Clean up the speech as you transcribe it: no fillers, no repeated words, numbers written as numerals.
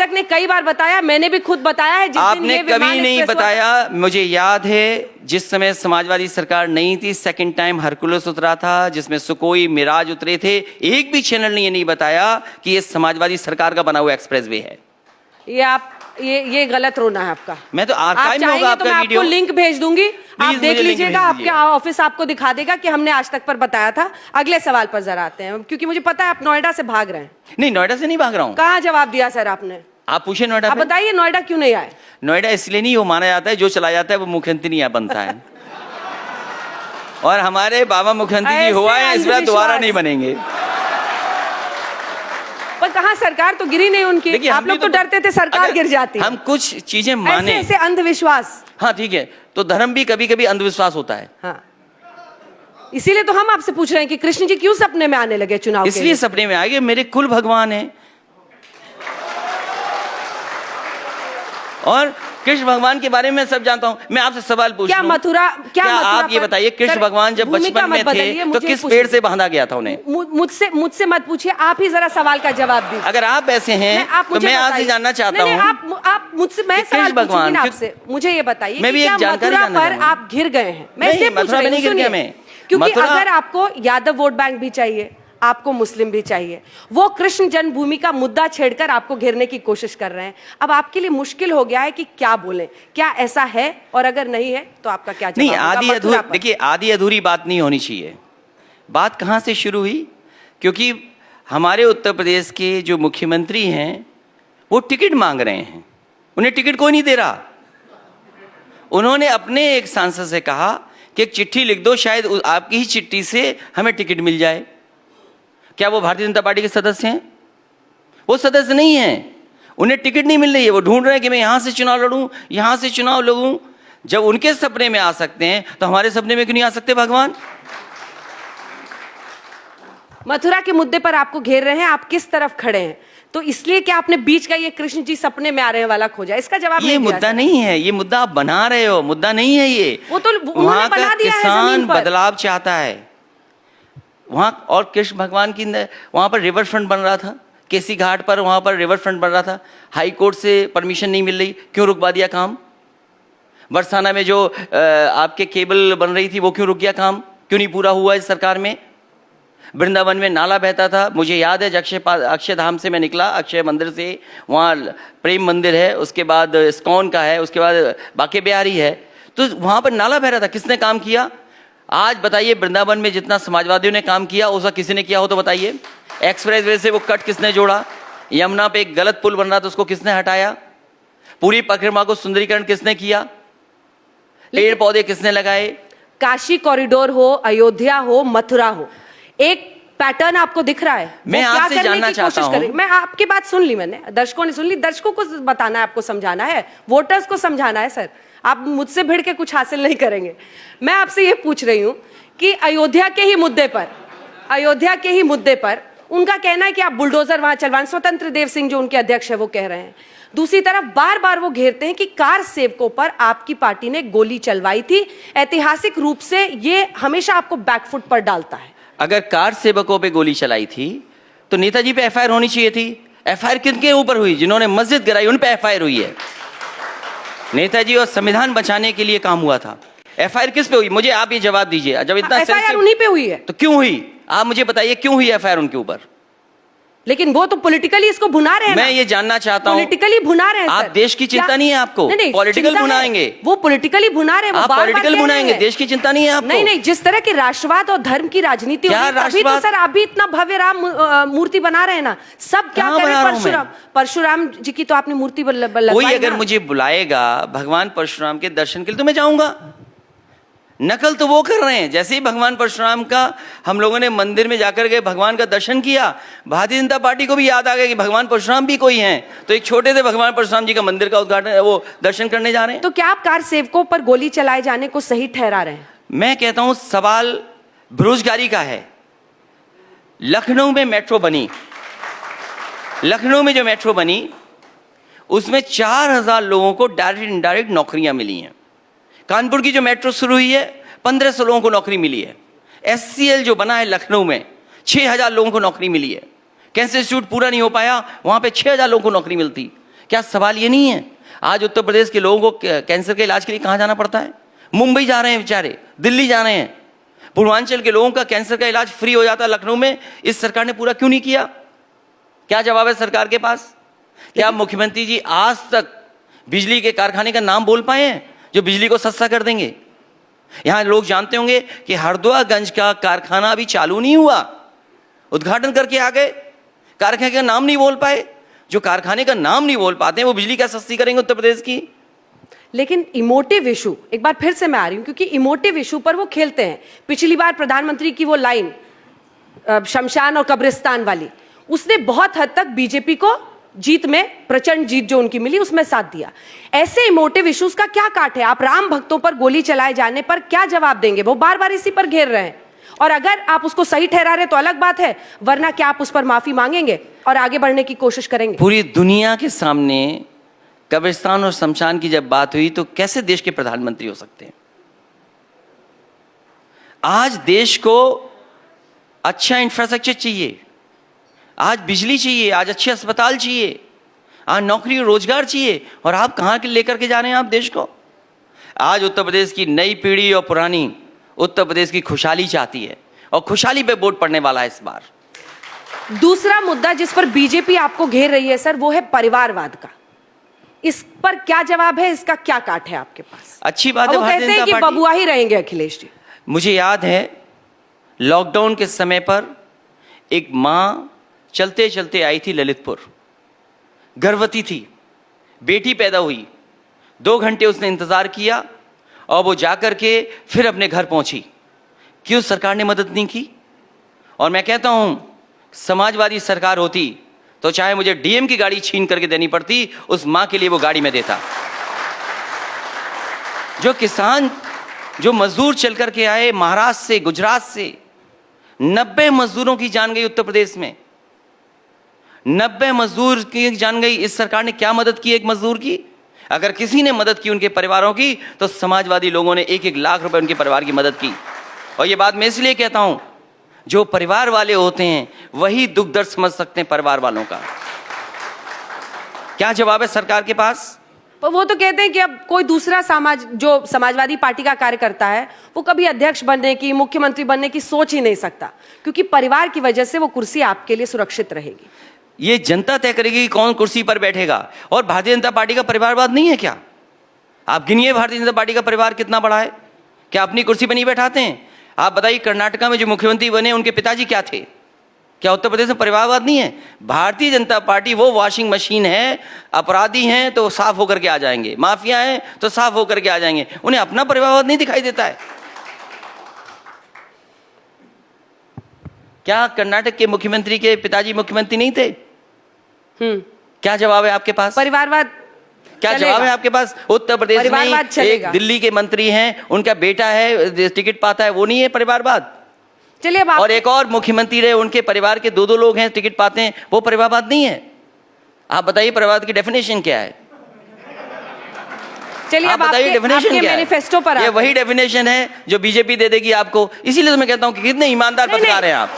तक ने कई बार बताया, मैंने भी खुद बताया है। आपने कभी नहीं बताया। मुझे याद है जिस समय समाजवादी सरकार नहीं थी, सेकंड टाइम हरकुलस उतरा था, जिसमें सुकोई मिराज उतरे थे, एक भी चैनल ने ये नहीं बताया कि ये समाजवादी सरकार का बना हुआ एक्सप्रेसवे है। ये आप ये गलत रोना है आपका। मैं तो आर्काइव में होगा आपका वीडियो, आपको लिंक भेज दूंगी, आप देख लीजिएगा। आपके ऑफिस आपको दिखा देगा कि हमने आज तक पर बताया था। अगले सवाल पर जरा आते हैं, क्योंकि मुझे पता है आप नोएडा से भाग रहे हैं। नहीं, नोएडा से नहीं भाग रहा हूँ। कहाँ जवाब दिया सर आपने? आप पूछे नोएडा। आप बताइए नोएडा क्यों नहीं आए? नोएडा इसलिए नहीं, वो माना जाता है जो चला जाता है वो मुख्यमंत्री नहीं बनता है। और हमारे बाबा मुख्यमंत्री जी हुआ है, इस बार दोबारा नहीं बनेंगे। पर कहाँ, सरकार तो गिरी नहीं उनकी। आप लोग तो डरते थे सरकार गिर जाती। हम कुछ चीजें माने, ऐसे अंधविश्वास। हाँ ठीक है, तो धर्म भी कभी कभी अंधविश्वास होता है। हाँ, इसीलिए तो हम आपसे पूछ रहे हैं कि कृष्ण जी क्यों सपने में आने लगे चुनाव? इसलिए सपने में आ गए, मेरे कुल भगवान है। और कृष्ण भगवान के बारे में सब जानता हूँ। मैं आपसे सवाल पूछ क्या मथुरा, क्या आप ये बताइए, कृष्ण भगवान जब बचपन में थे तो किस पेड़ से बांधा गया था उन्हें? मुझसे मत पूछिए, आप ही जरा सवाल का जवाब दीजिए। अगर आप ऐसे हैं तो मैं आपसे जानना चाहता हूँ। आप मुझसे, मैं सवाल पूछूंगी आपसे, मुझे ये बताइए, मैं भी एक जानकारी जानना पर आप घिर गए हैं। मैं इसलिए पूछ रही हूँ क्योंकि अगर आपको यादव वोट बैंक भी चाहिए, आपको मुस्लिम भी चाहिए, वो कृष्ण जन्मभूमि का मुद्दा छेड़कर आपको घेरने की कोशिश कर रहे हैं। अब आपके लिए मुश्किल हो गया है कि क्या बोलें, क्या ऐसा है, और अगर नहीं है तो आपका क्या जवाब? नहीं, आधी अधूरी, देखिए आधी अधूरी बात नहीं होनी चाहिए। बात कहाँ से शुरू हुई? क्योंकि हमारे उत्तर प्रदेश के जो मुख्यमंत्री हैं वो टिकट मांग रहे हैं, उन्हें टिकट कोई नहीं दे रहा। उन्होंने अपने एक सांसद से कहा कि एक चिट्ठी लिख दो, शायद आपकी ही चिट्ठी से हमें टिकट मिल जाए। क्या वो भारतीय जनता पार्टी के सदस्य हैं? वो सदस्य नहीं हैं, उन्हें टिकट नहीं मिल रही है। वो ढूंढ रहे हैं कि मैं यहां से चुनाव लड़ूं, यहां से चुनाव लड़ूं। जब उनके सपने में आ सकते हैं तो हमारे सपने में क्यों नहीं आ सकते भगवान? मथुरा के मुद्दे पर आपको घेर रहे हैं, आप किस तरफ खड़े हैं? तो इसलिए कि आपने बीच का ये कृष्ण जी सपने में आ रहे हैं वाला खोजा, इसका जवाब ये मुद्दा नहीं है, ये मुद्दा आप बना रहे हो, मुद्दा नहीं है ये। वो तो वहां का किसान बदलाव चाहता है वहां। और कृष्ण भगवान की वहां पर रिवर फ्रंट बन रहा था, केसी घाट पर, वहां पर रिवर फ्रंट बन रहा था। हाई कोर्ट से परमिशन नहीं मिल रही, क्यों रुकवा दिया काम? बरसाना में जो आपके केबल बन रही थी वो क्यों रुक गया काम? क्यों नहीं पूरा हुआ इस सरकार में? वृंदावन में नाला बहता था, मुझे याद है अक्षयधाम से मैं निकला, अक्षय मंदिर से, वहाँ प्रेम मंदिर है, उसके बाद इस्कॉन का है, उसके बाद बाके बिहारी है, तो वहाँ पर नाला बह रहा था। किसने काम किया? आज बताइए, वृंदावन में जितना समाजवादियों ने काम किया उसका किसी ने किया हो तो बताइए। एक्सप्रेस वे से वो कट किसने जोड़ा? यमुना पे एक गलत पुल बन रहा था, उसको किसने हटाया? पूरी परिक्रमा को सुंदरीकरण किसने किया? पेड़ पौधे किसने लगाए? काशी कॉरिडोर हो, अयोध्या हो, मथुरा हो, एक पैटर्न आपको दिख रहा है। मैं आपसे जानना चाहता हूं। मैं आपकी बात सुन ली, मैंने, दर्शकों ने सुन ली। दर्शकों को बताना है, आपको समझाना है, वोटर्स को समझाना है। सर, आप मुझसे भिड़ के कुछ हासिल नहीं करेंगे। मैं आपसे ये पूछ रही हूं कि अयोध्या के ही मुद्दे पर उनका कहना है कि आप बुलडोजर वहां चलवाएं। स्वतंत्र देव सिंह जो उनके अध्यक्ष है वो कह रहे हैं। दूसरी तरफ बार बार वो घेरते हैं कि कार सेवकों पर आपकी पार्टी ने गोली चलवाई थी। ऐतिहासिक रूप से ये हमेशा आपको बैकफुट पर डालता है। अगर कार सेवकों पे गोली चलाई थी तो नेताजी पे एफआईआर होनी चाहिए थी। एफआईआर किनके ऊपर हुई? जिन्होंने मस्जिद गिराई उन पे एफआईआर हुई है। नेताजी और संविधान बचाने के लिए काम हुआ था। एफआईआर किस पे हुई? मुझे आप ये जवाब दीजिए। जब इतना एफआईआर उन्हीं पे हुई है तो क्यों हुई? आप मुझे बताइए क्यों हुई एफआईआर उनके ऊपर? लेकिन वो तो पॉलिटिकली इसको भुना रहे हैं। मैं ये जानना चाहता हूं, पॉलिटिकली भुना रहे हैं। आप देश की चिंता नहीं है आपको? पॉलिटिकल भुनाएंगे, वो पॉलिटिकली भुना रहे हैं। आप पॉलिटिकल भुनाएंगे, देश की चिंता नहीं है आपको? नहीं, जिस तरह की राष्ट्रवाद और धर्म की राजनीति हो रही है, अभी तो सर आप भी इतना भव्य राम मूर्ति बना रहे हैं ना। सब क्या करें? परशुराम जी की तो आपने मूर्ति लगवाई। कोई अगर मुझे बुलाएगा भगवान परशुराम के दर्शन के लिए तो मैं जाऊंगा। नकल तो वो कर रहे हैं। जैसे ही भगवान परशुराम का हम लोगों ने मंदिर में जाकर के भगवान का दर्शन किया, भारतीय जनता पार्टी को भी याद आ गया कि भगवान परशुराम भी कोई हैं, तो एक छोटे से भगवान परशुराम जी का मंदिर का उद्घाटन, वो दर्शन करने जा रहे हैं। तो क्या आप कार सेवकों पर गोली चलाए जाने को सही ठहरा रहे हैं? मैं कहता हूं सवाल बेरोजगारी का है। लखनऊ में मेट्रो बनी, लखनऊ में जो मेट्रो बनी उसमें 4000 लोगों को डायरेक्ट इनडायरेक्ट नौकरियां मिली हैं। कानपुर की जो मेट्रो शुरू हुई है 1500 लोगों को नौकरी मिली है। एससीएल जो बना है लखनऊ में 6000 लोगों को नौकरी मिली है। कैंसर इंस्टीट्यूट पूरा नहीं हो पाया, वहां पे 6000 लोगों को नौकरी मिलती। क्या सवाल ये नहीं है? आज उत्तर प्रदेश के लोगों को कैंसर के इलाज के लिए कहाँ जाना पड़ता है? मुंबई जा रहे हैं बेचारे, दिल्ली जा रहे हैं। पूर्वांचल के लोगों का कैंसर का इलाज फ्री हो जाता लखनऊ में, इस सरकार ने पूरा क्यों नहीं किया? क्या जवाब है सरकार के पास? क्या मुख्यमंत्री जी आज तक बिजली के कारखाने का नाम बोल पाए हैं जो बिजली को सस्ता कर देंगे? यहां लोग जानते होंगे कि हरदोआगंज का कारखाना अभी चालू नहीं हुआ, उद्घाटन करके आ गए, कारखाने का नाम नहीं बोल पाए। जो कारखाने का नाम नहीं बोल पाते हैं वो बिजली क्या सस्ती करेंगे उत्तर प्रदेश की? लेकिन इमोटिव इशू, एक बार फिर से मैं आ रही हूं, क्योंकि इमोटिव इशू पर वो खेलते हैं। पिछली बार प्रधानमंत्री की वो लाइन शमशान और कब्रिस्तान वाली, उसने बहुत हद तक बीजेपी को जीत में, प्रचंड जीत जो उनकी मिली उसमें साथ दिया। ऐसे इमोटिव इश्यूज का क्या काट है? आप राम भक्तों पर गोली चलाए जाने पर क्या जवाब देंगे? वो बार बार इसी पर घेर रहे हैं, और अगर आप उसको सही ठहरा रहे तो अलग बात है, वरना क्या आप उस पर माफी मांगेंगे और आगे बढ़ने की कोशिश करेंगे? पूरी दुनिया के सामने कब्रिस्तान और शमशान की जब बात हुई तो कैसे देश के प्रधानमंत्री हो सकते हैं? आज देश को अच्छा इंफ्रास्ट्रक्चर चाहिए, आज बिजली चाहिए, आज अच्छे अस्पताल चाहिए, आज नौकरी और रोजगार चाहिए, और आप कहां के लेकर के जा रहे हैं आप देश को? आज उत्तर प्रदेश की नई पीढ़ी और पुरानी उत्तर प्रदेश की खुशहाली चाहती है, और खुशहाली पे वोट पड़ने वाला है इस बार। दूसरा मुद्दा जिस पर बीजेपी आपको घेर रही है सर, वो है परिवारवाद का। इस पर क्या जवाब है? इसका क्या काट है आपके पास? अच्छी बात है, वो कहते हैं कि बबुआ ही रहेंगे अखिलेश जी। मुझे याद है लॉकडाउन के समय पर एक मां चलते चलते आई थी ललितपुर, गर्भवती थी, बेटी पैदा हुई, 2 घंटे उसने इंतजार किया और वो जाकर के फिर अपने घर पहुंची। क्यों सरकार ने मदद नहीं की? और मैं कहता हूं समाजवादी सरकार होती तो चाहे मुझे डीएम की गाड़ी छीन करके देनी पड़ती, उस मां के लिए वो गाड़ी में देता। जो किसान, जो मजदूर चल करके आए महाराष्ट्र से, गुजरात से, 90 मजदूरों की जान गई उत्तर प्रदेश में, 90 मजदूर की जान गई। इस सरकार ने क्या मदद की एक मजदूर की? अगर किसी ने मदद की उनके परिवारों की तो समाजवादी लोगों ने 1-1 लाख रुपए उनके परिवार की मदद की। और ये बात मैं इसलिए कहता हूं, जो परिवार वाले होते हैं वही दुख दर्द समझ सकते हैं परिवार वालों का। क्या जवाब है सरकार के पास? वो तो कहते हैं कि अब कोई दूसरा जो समाजवादी पार्टी का कार्यकर्ता है वो कभी अध्यक्ष बनने की, मुख्यमंत्री बनने की सोच ही नहीं सकता, क्योंकि परिवार की वजह से वो कुर्सी आपके लिए सुरक्षित रहेगी। ये जनता तय करेगी कि कौन कुर्सी पर बैठेगा। और भारतीय जनता पार्टी का परिवारवाद नहीं है क्या? आप गिनिए भारतीय जनता पार्टी का परिवार कितना बड़ा है। क्या अपनी कुर्सी पर नहीं बैठाते हैं? आप बताइए, कर्नाटका में जो मुख्यमंत्री बने उनके पिताजी क्या थे? क्या उत्तर प्रदेश में परिवारवाद नहीं है? भारतीय जनता पार्टी वो वॉशिंग मशीन है, अपराधी हैं तो साफ होकर के आ जाएंगे, माफिया हैं तो साफ होकर के आ जाएंगे, उन्हें अपना परिवारवाद नहीं दिखाई देता है। क्या कर्नाटक के मुख्यमंत्री के पिताजी मुख्यमंत्री नहीं थे? क्या जवाब है आपके पास? परिवारवाद क्या जवाब है आपके पास? उत्तर प्रदेश में एक दिल्ली के मंत्री हैं, उनका बेटा है टिकट पाता है, वो नहीं है परिवारवाद? चलिए अब और एक और मुख्यमंत्री रहे, उनके परिवार के 2-2 लोग हैं, टिकट पाते हैं, वो परिवारवाद नहीं है? आप बताइए परिवारवाद की डेफिनेशन क्या है? चलिए अब बताइए डेफिनेशन क्या मैनिफेस्टो पर ये वही डेफिनेशन है जो बीजेपी दे देगी आपको। इसीलिए तो मैं कहता हूं कि कितने ईमानदार पत्रकार हैं आप।